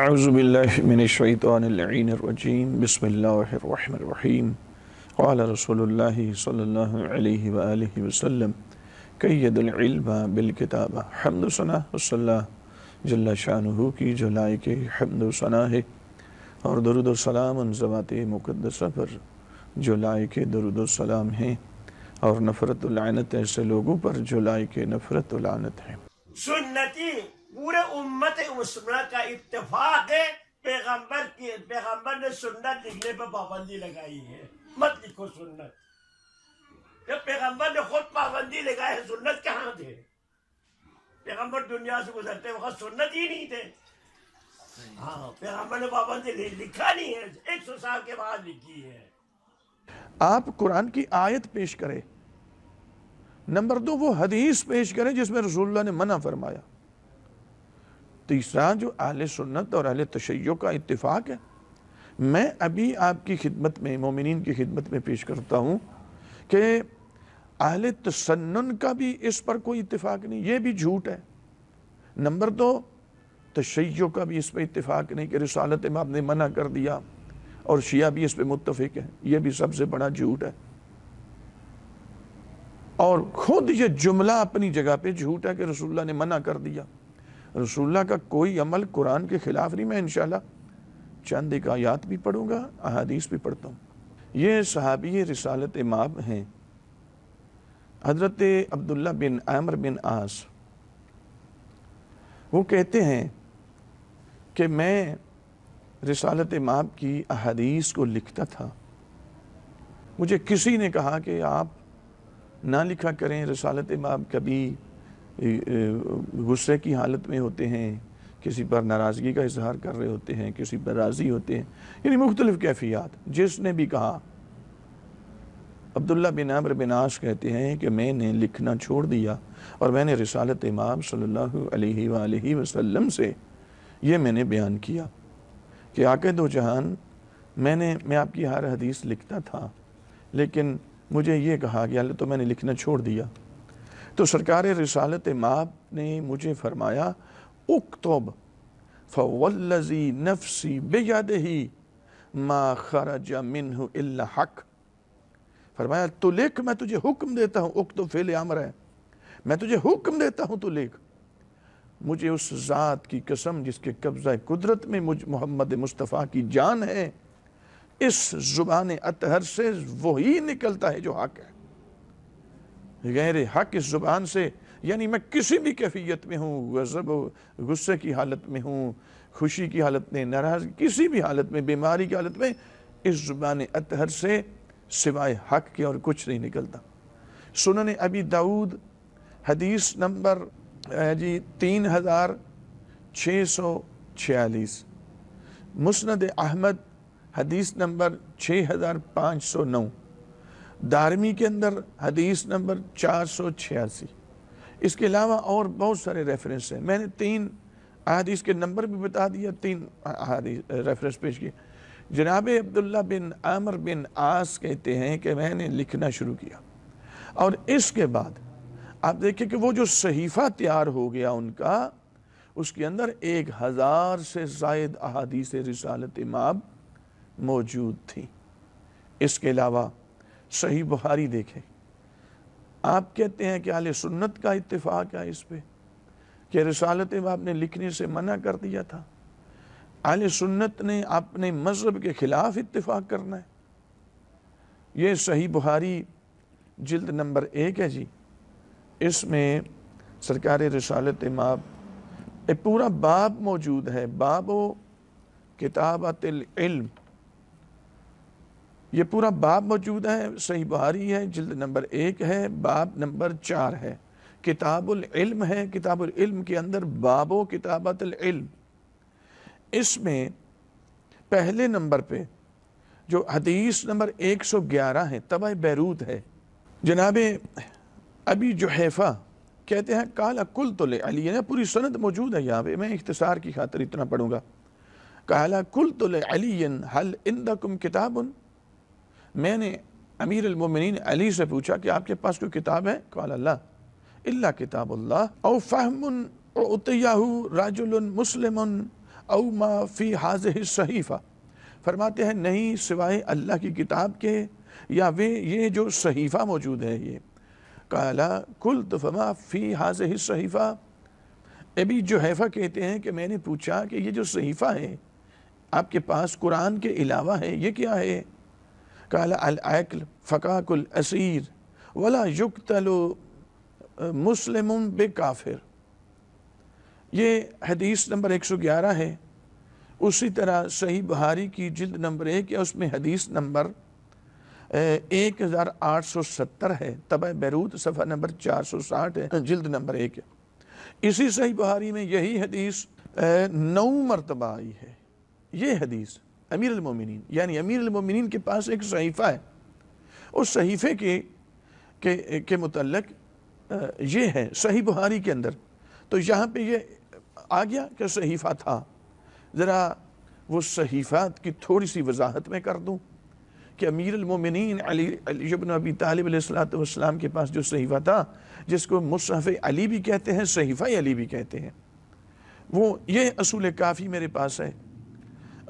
اعوذ باللہ من الشیطان اللعین الرجیم بسم اللہ الرحمن الرحیم قال رسول اللہ صلی اللہ علیہ وآلہ وسلم قید العلم بالکتابہ حمد و ثنا صلی اللہ جل شانہ کی جو لائق حمد و ثنا ہے، اور درود و سلام ان ذوات مقدسہ پر جو لائق درود و سلام ہیں، اور نفرت و لعنت ایسے لوگوں پر جو لائق نفرت و لعنت ہے۔ سنتی پورے امت مسلمہ کا اتفاق ہے، پیغمبر نے سنت لکھنے پہ پابندی لگائی ہے، مت لکھو سنت۔ جب پیغمبر نے خود پابندی لگائی ہے، سنت کہاں تھے؟ پیغمبر دنیا سے گزرتے وقت سنت ہی نہیں تھے۔ ہاں، پیغمبر نے پابندی لکھا نہیں ہے، 100 سال کے بعد لکھی ہے۔ آپ قرآن کی آیت پیش کریں، نمبر 2 وہ حدیث پیش کریں جس میں رسول اللہ نے منع فرمایا۔ تیسرا جو اہل سنت اور اہل تشیع کا اتفاق ہے، میں ابھی آپ کی خدمت میں، مومنین کی خدمت میں پیش کرتا ہوں کہ اہل تسنن کا بھی اس پر کوئی اتفاق نہیں، یہ بھی جھوٹ ہے۔ نمبر 2 تشیع کا بھی اس پہ اتفاق نہیں کہ رسالت امام نے منع کر دیا، اور شیعہ بھی اس پہ متفق ہیں، یہ بھی سب سے بڑا جھوٹ ہے۔ اور خود یہ جملہ اپنی جگہ پہ جھوٹ ہے کہ رسول اللہ نے منع کر دیا۔ رسول اللہ کا کوئی عمل قرآن کے خلاف نہیں۔ میں انشاءاللہ چند ایک آیات بھی پڑھوں گا، احادیث بھی پڑھتا ہوں۔ یہ صحابی رسالت امام ہیں، حضرت عبداللہ بن عامر بن عاص۔ وہ کہتے ہیں کہ میں رسالت امام کی احادیث کو لکھتا تھا، مجھے کسی نے کہا کہ آپ نہ لکھا کریں، رسالت امام کبھی غصے کی حالت میں ہوتے ہیں، کسی پر ناراضگی کا اظہار کر رہے ہوتے ہیں، کسی پر راضی ہوتے ہیں، یعنی مختلف کیفیات۔ جس نے بھی کہا، عبداللہ بن عامر بن عاص کہتے ہیں کہ میں نے لکھنا چھوڑ دیا، اور میں نے رسالت امام صلی اللہ علیہ وآلہ وسلم سے یہ میں نے بیان کیا کہ آقا دو جہان، میں آپ کی ہر حدیث لکھتا تھا، لیکن مجھے یہ کہا کہ اللہ، تو میں نے لکھنا چھوڑ دیا۔ تو سرکار رسالت امام نے مجھے فرمایا، اکتب فوالذی نفسی بیدہ ما خرج منہ الا حق۔ فرمایا تو لکھ، میں تجھے حکم دیتا ہوں، اکتب فعل امر ہے، میں تجھے حکم دیتا ہوں تو لکھ۔ مجھے اس ذات کی قسم جس کے قبضہ قدرت میں محمد مصطفیٰ کی جان ہے، اس زبان اطہر سے وہی نکلتا ہے جو حق ہے، غیر حق اس زبان سے، یعنی میں کسی بھی کیفیت میں ہوں، غضب و غصے کی حالت میں ہوں، خوشی کی حالت میں، ناراضگی، کسی بھی حالت میں، بیماری کی حالت میں، اس زبان اطہر سے سوائے حق کے اور کچھ نہیں نکلتا۔ سنن ابی داؤد حدیث نمبر 3646، مسند احمد حدیث نمبر 6509، دارمی کے اندر حدیث نمبر 486۔ اس کے علاوہ اور بہت سارے ریفرنس ہیں، میں نے 3 احادیث کے نمبر بھی بتا دیا، 3 احادیث ریفرنس پیش کیے۔ جناب عبداللہ بن عامر بن عاص کہتے ہیں کہ میں نے لکھنا شروع کیا، اور اس کے بعد آپ دیکھیں کہ وہ جو صحیفہ تیار ہو گیا ان کا، اس کے اندر 1000 سے زائد احادیث رسالت امام موجود تھی۔ اس کے علاوہ صحیح بخاری دیکھیں، آپ کہتے ہیں کہ اہل سنت کا اتفاق ہے اس پہ کہ رسالت امام نے لکھنے سے منع کر دیا تھا۔ اہل سنت نے اپنے مذہب کے خلاف اتفاق کرنا ہے۔ یہ صحیح بخاری جلد نمبر 1 ہے جی، اس میں سرکار رسالت امام ایک پورا باب موجود ہے، باب و کتابت العلم، یہ پورا باب موجود ہے، صحیح بخاری ہے، جلد نمبر 1 ہے، باب نمبر 4 ہے، کتاب العلم ہے، کتاب العلم کے اندر باب و کتابت العلم۔ اس میں پہلے نمبر پہ جو حدیث نمبر 111 ہے، طبع بیروت ہے، جناب ابی جحیفہ کہتے ہیں قال قلت لعلی، پوری سند موجود ہے یہاں پہ، میں اختصار کی خاطر اتنا پڑھوں گا۔ قال قلت لعلی هل عندکم کتاب، میں نے امیر المومنین علی سے پوچھا کہ آپ کے پاس کوئی کتاب ہے؟ قال لا الا کتاب اللہ او فہم اعطیہ رجل مسلم او ما فی ہذہ الصحیفہ، فرماتے ہیں نہیں سوائے اللہ کی کتاب کے یا یہ جو صحیفہ موجود ہے یہ۔ قال قلت فما فی ہذہ الصحیفہ، ابی جحیفہ کہتے ہیں کہ میں نے پوچھا کہ یہ جو صحیفہ ہے آپ کے پاس قرآن کے علاوہ ہے یہ کیا ہے؟ قال العقل فقاق الاسیر ولا یقتل مسلم بکافر، یہ حدیث نمبر 111 ہے۔ اسی طرح صحیح بخاری کی جلد نمبر 1 ہے، اس میں حدیث نمبر 1870 ہے، طبع بیروت صفحہ نمبر 460 ہے، جلد نمبر 1 ہے۔ اسی صحیح بخاری میں یہی حدیث 9 مرتبہ آئی ہے۔ یہ حدیث امیر المومنین یعنی امیر المومنین کے پاس ایک صحیفہ ہے، اس صحیفے کے متعلق یہ ہے صحیح بخاری کے اندر، تو یہاں پہ یہ آ گیا کہ صحیفہ تھا۔ ذرا وہ صحیفات کی تھوڑی سی وضاحت میں کر دوں کہ امیر المومنین علی بن ابی طالب علیہ السلام کے پاس جو صحیفہ تھا، جس کو مصحف علی بھی کہتے ہیں، صحیفہ علی بھی کہتے ہیں، وہ یہ اصول کافی میرے پاس ہے۔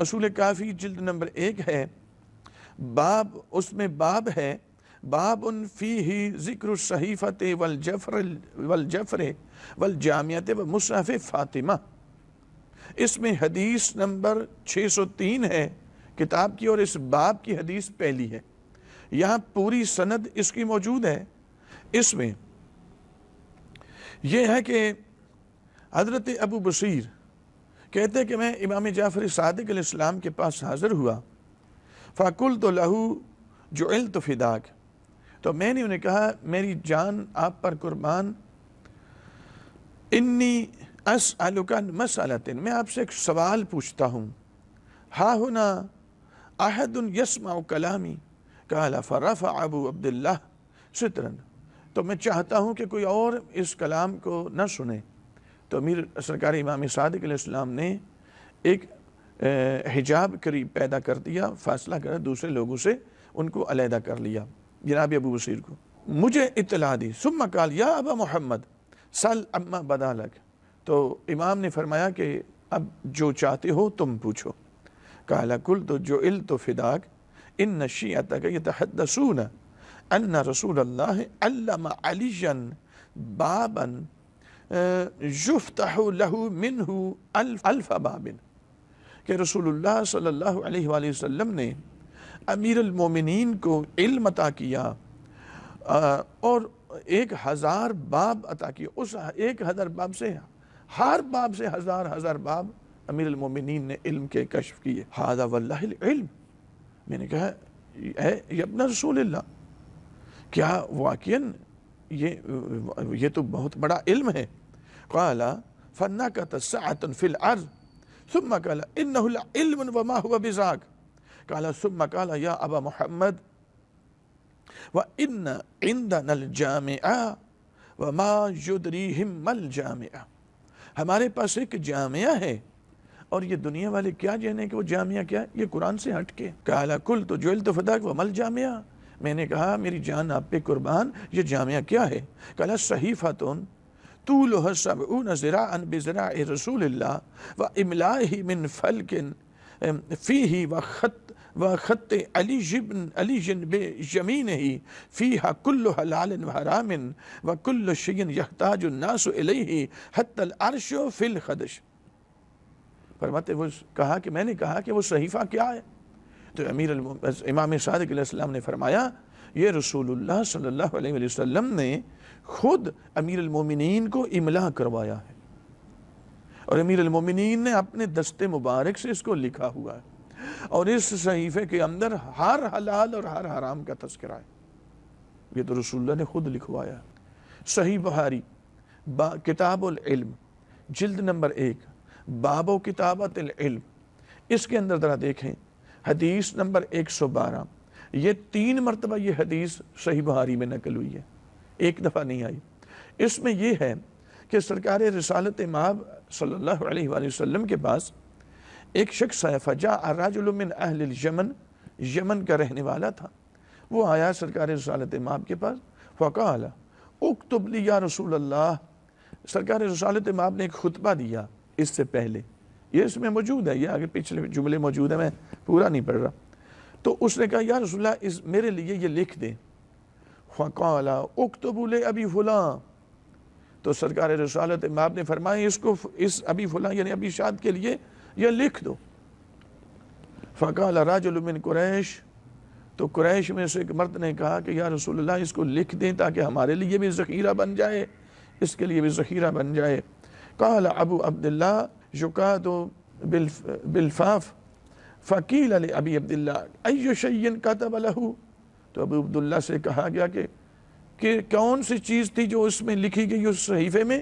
اصول کافی جلد نمبر 1 ہے، باب، اس میں باب ہے، باب فیہ ذکر الصحیفۃ والجفر والجامعۃ ومصحف فاطمہ، اس میں حدیث نمبر 603 ہے کتاب کی، اور اس باب کی حدیث پہلی ہے۔ یہاں پوری سند اس کی موجود ہے۔ اس میں یہ ہے کہ حضرت ابو بصیر کہتے ہیں کہ میں امام جعفر صادق علیہ السلام کے پاس حاضر ہوا، فَقُلْتُ لَهُ جُعِلْتُ فِدَاكَ، تو میں نے انہیں کہا میری جان آپ پر قربان، انی اسألک عن مسئلۃ، میں آپ سے ایک سوال پوچھتا ہوں، ہا ہنا احد یسمع کلامی، قال فرفع ابو عبداللہ سترا، تو میں چاہتا ہوں کہ کوئی اور اس کلام کو نہ سنے، تو امیر سرکار امام صادق علیہ السلام نے ایک حجاب قریب پیدا کر دیا، فاصلہ کر دوسرے لوگوں سے ان کو علیحدہ کر لیا، جناب ابو بصیر کو، مجھے اطلاع دی، ثم قال یا ابا محمد سل اما بدا لک، تو امام نے فرمایا کہ اب جو چاہتے ہو تم پوچھو۔ قال قلت جعلت فداک ان شیعتک یتحدثون ان رسول اللہ علم علیا بابا یفتح له منہ الف باب، کہ رسول اللہ صلی اللہ علیہ وآلہ وسلم نے امیر المومنین کو علم عطا کیا اور 1000 باب عطا کیا، اس 1000 باب سے ہر باب سے ہزار باب امیر المومنین نے علم کے کشف کیے۔ ھذا واللہ العلم، میں نے کہا اے ابن رسول اللہ، کیا واقعاً یہ تو بہت بڑا علم ہے؟ قال فنکت سعۃ فی الارض ثم قال انہ لعلم وما هو بذاک، قال ثم قال یا ابا محمد وان عندنا الجامعہ وما یدریہم ما الجامعہ، ہمارے پاس ایک جامعہ ہے اور یہ دنیا والے کیا جانے کہ وہ جامعہ کیا ہے، یہ قرآن سے ہٹ کے۔ قال قلت جعلت فداک وما الجامعہ، میں نے کہا میری جان آپ پہ قربان یہ جامعہ کیا ہے؟ قال صحیفۃ طولها 70 ذراعا بذراع رسول اللہ واملائہ من فلک فیہ وخط علی بجمینہ فیہا کل حلال وحرام وکل شیء یحتاج الناس الیہ حتی العرش فی الخدش، فرماتے وہ کہا کہ میں نے کہا کہ وہ صحیفہ کیا ہے؟ تو امام صادق علیہ السلام نے فرمایا یہ رسول اللہ صلی اللہ علیہ وسلم نے خود امیر المومنین کو املا کروایا ہے، اور امیر المومنین نے اپنے دست مبارک سے اس کو لکھا ہوا ہے، اور اس صحیفے کے اندر ہر حلال اور ہر حرام کا تذکرہ ہے، یہ تو رسول اللہ نے خود لکھوایا ہے۔ صحیح بخاری کتاب العلم جلد نمبر 1 باب و کتابت العلم، اس کے اندر ذرا دیکھیں حدیث نمبر 112، یہ 3 مرتبہ یہ حدیث صحیح بخاری میں نقل ہوئی ہے، ایک دفعہ نہیں آئی۔ اس میں یہ ہے کہ سرکار رسالت مآب صلی اللہ علیہ وآلہ وسلم کے پاس ایک شخص آیا، فجاء رجل من اہل الیمن، یمن کا رہنے والا تھا، وہ آیا سرکار رسالت مآب کے پاس، فقال اکتب لی یا رسول اللہ، سرکار رسالت مآب نے ایک خطبہ دیا اس سے پہلے، یہ اس میں موجود ہے، یہ آگے پچھلے جملے موجود ہیں، میں پورا نہیں پڑھ رہا. تو اس نے کہا یا رسول اللہ میرے لیے یہ لکھ دیں. فقال اکتبوا لأبی فلاں، تو سرکار رسالت مآب نے فرمایا اس ابی فلاں یعنی ابی شاد کے لیے یہ لکھ دو. فقال رجل من قریش، تو قریش میں سے ایک مرد نے کہا کہ یا رسول اللہ اس کو لکھ دیں تاکہ ہمارے لیے بھی ذخیرہ بن جائے، اس کے لیے بھی ذخیرہ بن جائے. قال ابو عبداللہ یقاد بالفاف فقیل لأبی عبداللہ ای شیء کتب لہ، تو ابو عبداللہ سے کہا گیا کہ کون سی چیز تھی جو اس میں لکھی گئی اس صحیفے میں.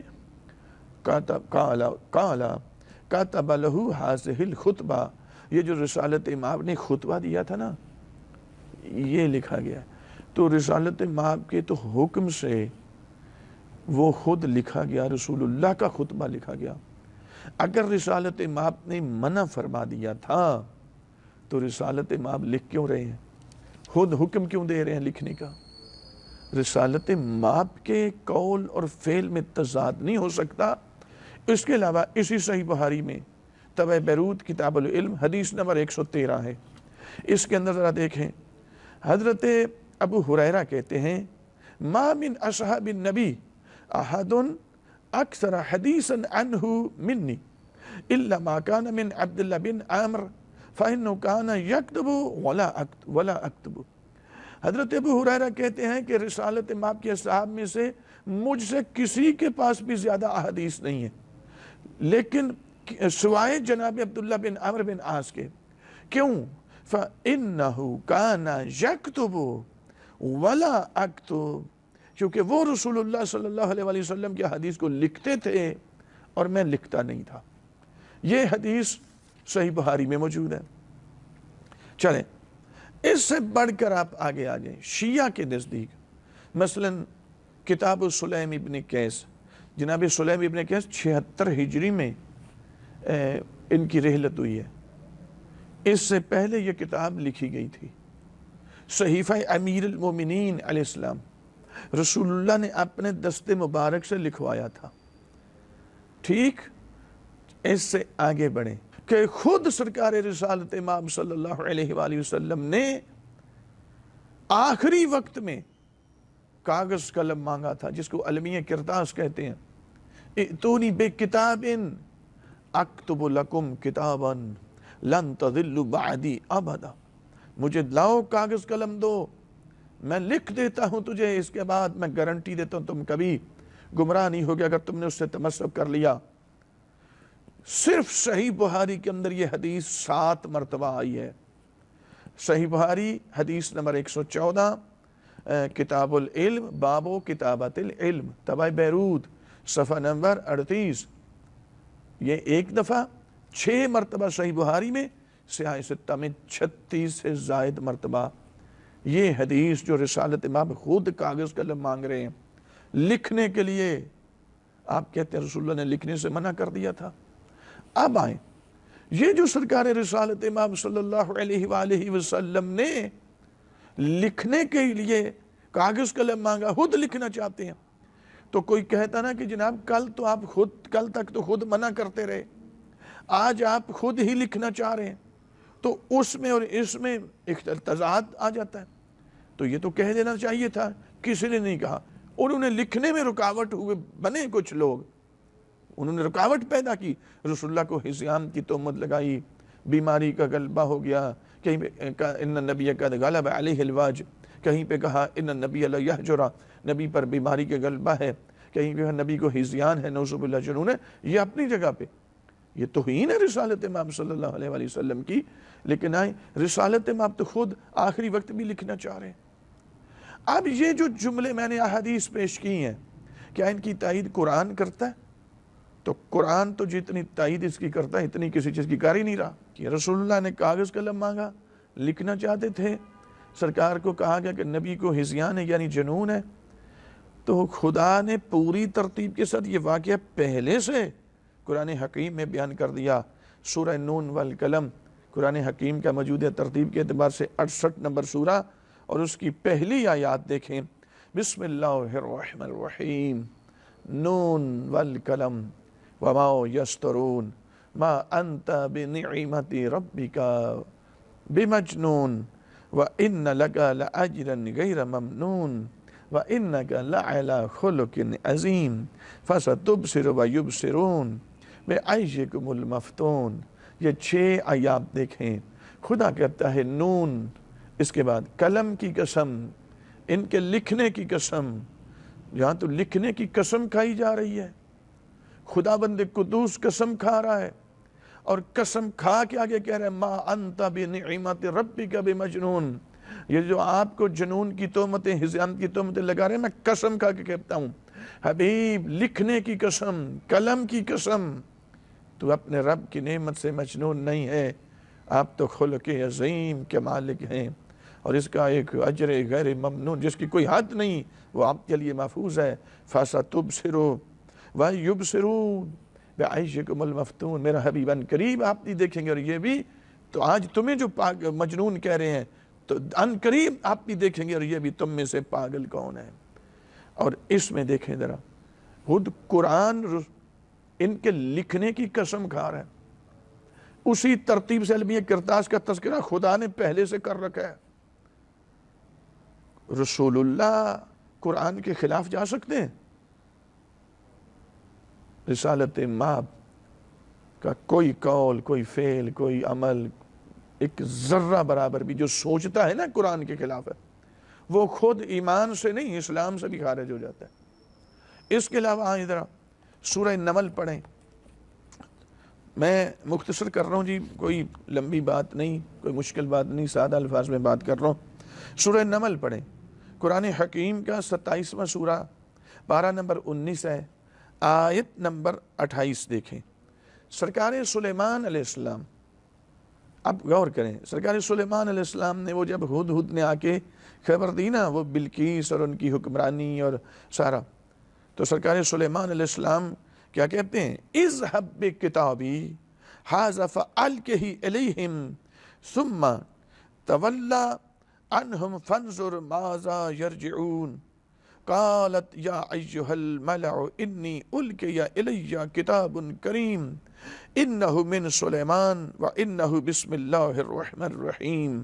قال کتب لہ ہذہ الخطبہ، یہ جو رسالت مآب نے خطبہ دیا تھا نا یہ لکھا گیا. تو رسالت مآب کے تو حکم سے وہ خود لکھا گیا، رسول اللہ کا خطبہ لکھا گیا. اگر رسالت مآب نے منع فرما دیا تھا تو رسالت مآب لکھ کیوں رہے ہیں؟ خود حکم کیوں دے رہے ہیں لکھنے کا؟ رسالت مآب کے قول اور فعل میں تضاد نہیں ہو سکتا. اس کے علاوہ اسی صحیح بخاری میں تبع بیروت کتاب العلم حدیث نمبر 113 ہے. اس کے اندر ذرا دیکھیں، حضرت ابو ہریرہ کہتے ہیں ما من اصحاب النبی احد اکثر حدیثا عنہ منی الا ما کان من عبداللہ بن عامر فإنه كان يكتب ولا اکتب. حضرت ابو ہریرہ کہتے ہیں کہ رسالت مآب کے اصحاب میں سے مجھ سے کسی کے پاس بھی زیادہ احادیث نہیں ہے، لیکن سوائے جناب عبداللہ بن عامر بن عاص کے. کیوں؟ فَإِنَّهُ كَانَ يَكْتُبُ وَلَا أَكْتُبُ، کیونکہ وہ رسول اللہ صلی اللہ علیہ وسلم کی حدیث کو لکھتے تھے اور میں لکھتا نہیں تھا. یہ حدیث صحیح بخاری میں موجود ہے. چلیں اس سے بڑھ کر آپ آگے آ جائیں. شیعہ کے نزدیک مثلا کتاب سلیم ابن قیس، جناب سلیم ابن قیس 76 ہجری میں ان کی رحلت ہوئی ہے. اس سے پہلے یہ کتاب لکھی گئی تھی. صحیفہ امیر المومنین علیہ السلام رسول اللہ نے اپنے دست مبارک سے لکھوایا تھا. ٹھیک، اس سے آگے بڑھیں کہ خود سرکار رسالت مآب صلی اللہ علیہ وآلہ وسلم نے آخری وقت میں کاغذ قلم مانگا تھا، جس کو علمیہ کرتاس کہتے ہیں. ائتونی بکتاب اکتب لکم کتابا لن تضلوا بعدی ابدا، مجھے لاؤ کاغذ قلم دو، میں لکھ دیتا ہوں تجھے، اس کے بعد میں گارنٹی دیتا ہوں تم کبھی گمراہ نہیں ہوگے اگر تم نے اس سے تمسک کر لیا. صرف صحیح بخاری کے اندر یہ حدیث 7 مرتبہ آئی ہے. صحیح بخاری حدیث نمبر 114، کتاب العلم باب و کتابت العلم تبع بیروت صفحہ نمبر 38. یہ ایک دفعہ 6 مرتبہ صحیح بخاری میں، سیاہ ستہ میں 36 سے زائد مرتبہ. یہ حدیث جو رسالت مآب خود کاغذ قلم مانگ رہے ہیں لکھنے کے لیے، آپ کہتے ہیں رسول اللہ نے لکھنے سے منع کر دیا تھا. اب آئیں، یہ جو سرکار رسالت مآب صلی اللہ علیہ وآلہ وسلم نے لکھنے کے لیے کاغذ قلم مانگا، خود لکھنا چاہتے ہیں. تو کوئی کہتا نا کہ جناب کل تک تو خود منع کرتے رہے، آج آپ خود ہی لکھنا چاہ رہے ہیں، تو اس میں اور اس میں تضاد آ جاتا ہے. تو یہ تو کہہ دینا چاہیے تھا، کسی نے نہیں کہا. انہوں نے لکھنے میں رکاوٹ ہوئے بنے کچھ لوگ، انہوں نے رکاوٹ پیدا کی، رسول اللہ کو ہذیان کی تہمت لگائی، بیماری کا غلبہ ہو گیا، کہیں پہ ان النبی قد غلب علیہ الواج، کہیں پہ کہا ان النبی لا یحجر، نبی پر بیماری کا غلبہ ہے، کہیں پہ نبی کو ہذیان ہے، نعوذ باللہ جنون ہے. یہ اپنی جگہ پہ یہ توہین ہے رسالت مآب صلی اللہ علیہ وآلہ وسلم کی. لیکن آئیں، رسالت مآب تو خود آخری وقت بھی لکھنا چاہ رہے ہیں. اب یہ جو جملے میں نے احادیث پیش کی ہیں، کیا ان کی تائید قرآن کرتا ہے؟ تو قرآن تو جتنی تائید اس کی کرتا ہے اتنی کسی چیز کی کار ہی نہیں رہا. کہ رسول اللہ نے کاغذ قلم مانگا، لکھنا چاہتے تھے، سرکار کو کہا گیا کہ نبی کو ہذیان ہے یعنی جنون ہے. تو خدا نے پوری ترتیب کے ساتھ یہ واقعہ پہلے سے قرآن حکیم میں بیان کر دیا. سورہ نون والقلم قرآن حکیم کا موجود ترتیب کے اعتبار سے 68 نمبر سورہ، اور اس کی پہلی آیات دیکھیں. بسم اللہ الرحمن الرحیم، نون والقلم وما یسطرون ما انت بنعمت ربک بمجنون وان لک لاجرا غیر ممنون وانک لعلی خلق عظیم فستبصر ویبصرون بعیشکم المفتون۔ یہ 6 آیات دیکھیں، خدا کہتا ہے نون، اس کے بعد قلم کی قسم، ان کے لکھنے کی قسم، یہاں تو لکھنے کی قسم کھائی جا رہی ہے، خداوند قدوس قسم کھا رہا ہے، اور قسم کھا کے آگے کہہ رہا ہے ما انت بنعمت ربک بمجنون۔ یہ جو آپ کو جنون کی تہمتیں، ہذیان کی تہمتیں لگا رہے ہیں، میں قسم کھا کے کہتا ہوں حبیب، لکھنے کی قسم، قلم کی قسم، تو اپنے رب کی نعمت سے مجنون نہیں ہے، آپ تو خلق عظیم کے مالک ہیں، اور اس کا ایک اجر غیر ممنون جس کی کوئی حد نہیں، وہ آپ کے لیے محفوظ ہے۔ فَسَتُبْصِرُوا وَيُبْصِرُونَ بِعَيْشِكُمُ الْمَفْتُونَ۔ میرا حبیب ان قریب آپ بھی دیکھیں گے، اور یہ بھی تو آج تمہیں جو مجنون کہہ رہے ہیں، تو ان قریب آپ بھی دیکھیں گے، اور یہ بھی تم میں سے پاگل کون ہے۔ اور اس میں دیکھیں ذرا، خود قرآن ان کے لکھنے کی قسم کھا رہا ہے، اسی ترتیب سے علمیہ کرتاس کا تذکرہ خدا نے پہلے سے کر رکھا ہے۔ رسول اللہ قرآن کے خلاف جا سکتے ہیں؟ رسالت مآب کا کوئی قول، کوئی فعل، کوئی عمل، ایک ذرہ برابر بھی جو سوچتا ہے نا قرآن کے خلاف ہے، وہ خود ایمان سے نہیں اسلام سے بھی خارج ہو جاتا ہے۔ اس کے علاوہ آئیں ذرا سورہ نمل پڑھیں، میں مختصر کر رہا ہوں جی، کوئی لمبی بات نہیں، کوئی مشکل بات نہیں، سادہ الفاظ میں بات کر رہا ہوں۔ سورہ نمل پڑھیں، قرآن حکیم کا 27واں سورہ، پارہ نمبر 19 ہے، آیت نمبر 28 دیکھیں۔ سرکار سلیمان علیہ السلام، اب غور کریں، سرکار سلیمان علیہ السلام نے وہ جب ہدہد نے آ کے خبر دی نا، وہ بلقیس اور ان کی حکمرانی اور سارا، تو سرکار سلیمان علیہ السلام کیا کہتے ہیں؟ اذهب بکتابی ھذا فألقہ الیہم ثم تولی عنہم فانظر ماذا یرجعون قالت یا ایہا الملع انی القی الی کتاب کریم انہ من سلیمان وانہ بسم اللہ الرحمن الرحیم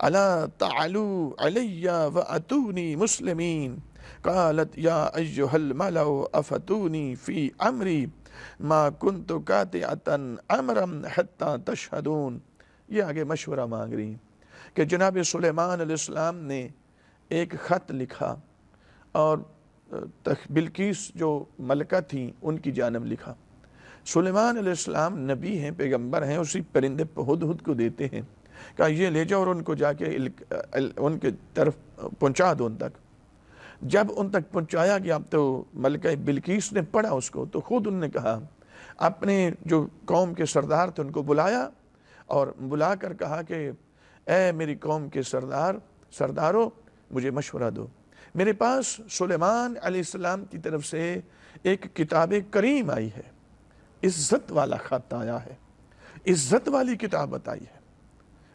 الا تعلوا علی واتونی مسلمین قالت یا ایہا الملع افتونی فی امری ما کنت قاطعتا امرا حتی تشہدون۔ یہ آگے مشورہ مانگ رہی ہیں کہ جناب سلیمان علیہ السلام نے ایک خط لکھا، اور بلقیس جو ملکہ تھیں ان کی جانب لکھا۔ سلیمان علیہ السلام نبی ہیں، پیغمبر ہیں، اسی پرندے ہدہد کو دیتے ہیں، کہا یہ لے جاؤ اور ان کو جا کے ان کے طرف پہنچا دو ان تک۔ جب ان تک پہنچایا گیا تو ملکہ بلقیس نے پڑھا اس کو، تو خود ان نے کہا، اپنے جو قوم کے سردار تھے ان کو بلایا، اور بلا کر کہا کہ اے میری قوم کے سرداروں، مجھے مشورہ دو، میرے پاس سلیمان علیہ السلام کی طرف سے ایک کتاب کریم آئی ہے، عزت والا خط آیا ہے، عزت والی کتابت آئی ہے،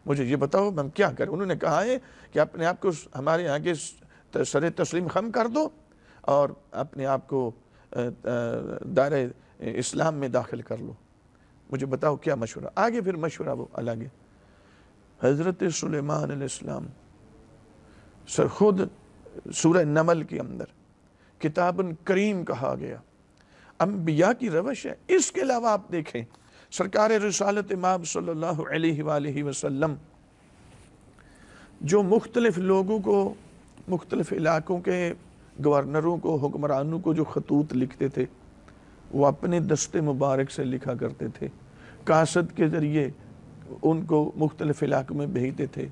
مجھے یہ بتاؤ میں کیا کروں۔ انہوں نے کہا ہے کہ اپنے آپ کو ہمارے آگے سر تسلیم خم کر دو، اور اپنے آپ کو دائرہ اسلام میں داخل کر لو، مجھے بتاؤ کیا مشورہ۔ آگے پھر مشورہ وہ الگ ہے۔ حضرت سلیمان علیہ السلام خود سورہ نمل کے اندر کتاب کریم کہا گیا، انبیاء کی روش ہے۔ اس کے علاوہ آپ دیکھیں سرکار رسالت مآب صلی اللہ علیہ وآلہ وسلم جو مختلف لوگوں کو، مختلف علاقوں کے گورنروں کو، حکمرانوں کو جو خطوط لکھتے تھے، وہ اپنے دست مبارک سے لکھا کرتے تھے، قاصد کے ذریعے ان کو مختلف علاقوں میں بھیجتے تھے۔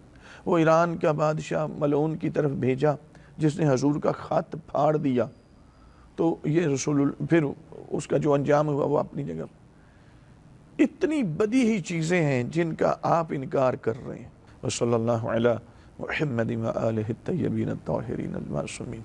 وہ ایران کا بادشاہ ملعون کی طرف بھیجا جس نے حضور کا خط پھاڑ دیا، تو یہ پھر اس کا جو انجام ہوا وہ اپنی جگہ۔ اتنی بدیہی چیزیں ہیں جن کا آپ انکار کر رہے ہیں۔ وصلی اللہ علی محمد وآلہ الطیبین الطاہرین المعصومین۔